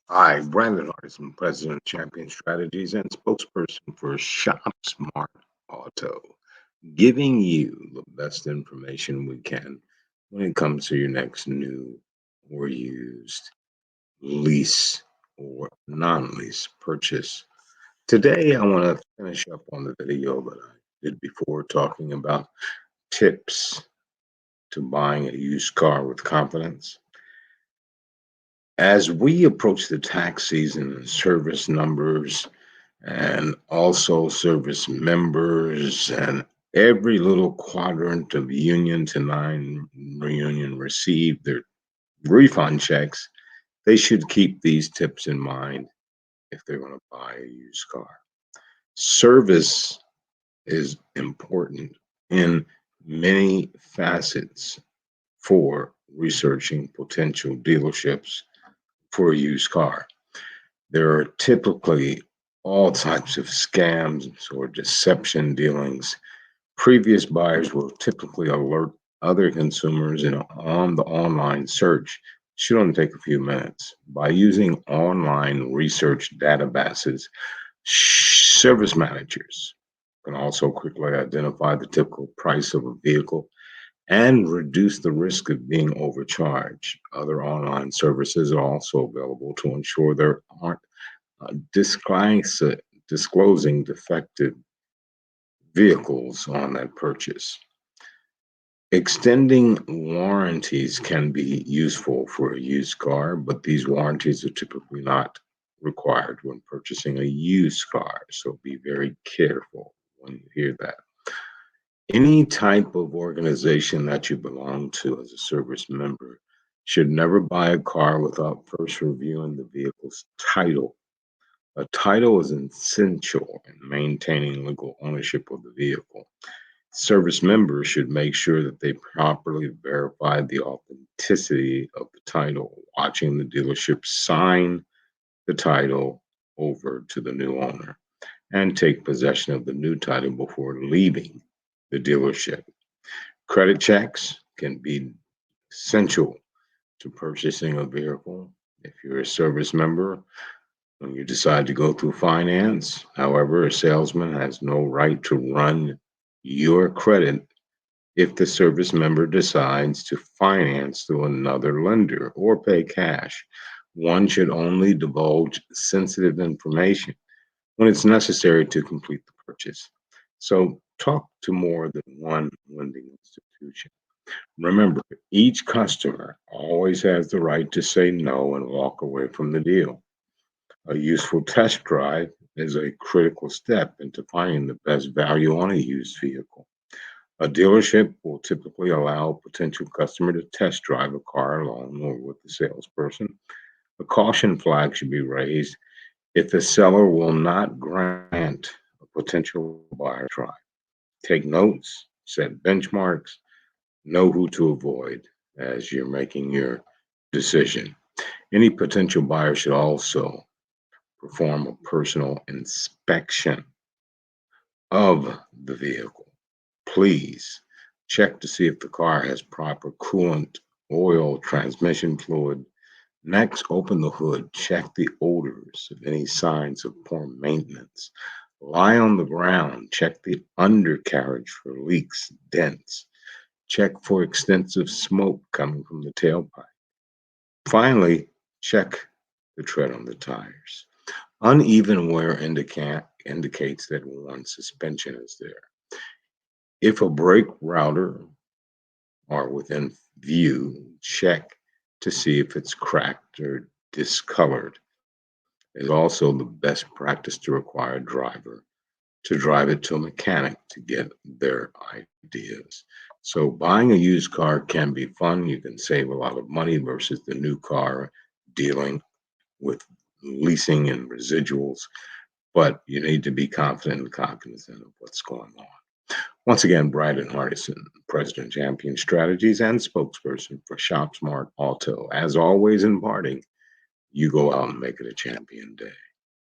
Hi, Brandon Hardison, President of Champion Strategies and spokesperson for ShopSmart Auto, giving you the best information we can when it comes to your next new or used lease or non-lease purchase. Today, I want to finish up on the video that I did before talking about tips to buying a used car with confidence. As we approach the tax season and service numbers and also service members and every little quadrant of union to nine reunion receive their refund checks, they should keep these tips in mind if they're going to buy a used car. Service is important in many facets for researching potential dealerships for a used car. There are typically all types of scams or deception dealings. Previous buyers will typically alert other consumers on the online search. Should only take a few minutes. By using online research databases, service managers can also quickly identify the typical price of a vehicle and reduce the risk of being overcharged. Other online services are also available to ensure there aren't disclosing defective vehicles on that purchase. Extending warranties can be useful for a used car, but these warranties are typically not required when purchasing a used car. So be very careful when you hear that. Any type of organization that you belong to as a service member should never buy a car without first reviewing the vehicle's title. A title is essential in maintaining legal ownership of the vehicle. Service members should make sure that they properly verify the authenticity of the title, watching the dealership sign the title over to the new owner and take possession of the new title before leaving the dealership. Credit checks can be essential to purchasing a vehicle. If you're a service member, when you decide to go through finance, however, a salesman has no right to run your credit if the service member decides to finance through another lender or pay cash. One should only divulge sensitive information when it's necessary to complete the purchase. So, talk to more than one lending institution. Remember, each customer always has the right to say no and walk away from the deal. A useful test drive is a critical step into finding the best value on a used vehicle. A dealership will typically allow a potential customer to test drive a car alone or with the salesperson. A caution flag should be raised if the seller will not grant a potential buyer drive. Take notes, set benchmarks, know who to avoid as you're making your decision. Any potential buyer should also perform a personal inspection of the vehicle. Please check to see if the car has proper coolant, oil, transmission fluid. Next, open the hood. Check the odors of any signs of poor maintenance. Lie on the ground. Check the undercarriage for leaks, dents. Check for extensive smoke coming from the tailpipe. Finally, check the tread on the tires. Uneven wear indicates that one suspension is there. If a brake router are within view, check to see if it's cracked or discolored. It's also the best practice to require a driver to drive it to a mechanic to get their ideas. So buying a used car can be fun. You can save a lot of money versus the new car dealing with leasing and residuals, but you need to be confident and cognizant of what's going on. Once again, Bryden Hardison, President Champion Strategies and spokesperson for ShopSmart Auto. As always in parting, you go out and make it a champion day.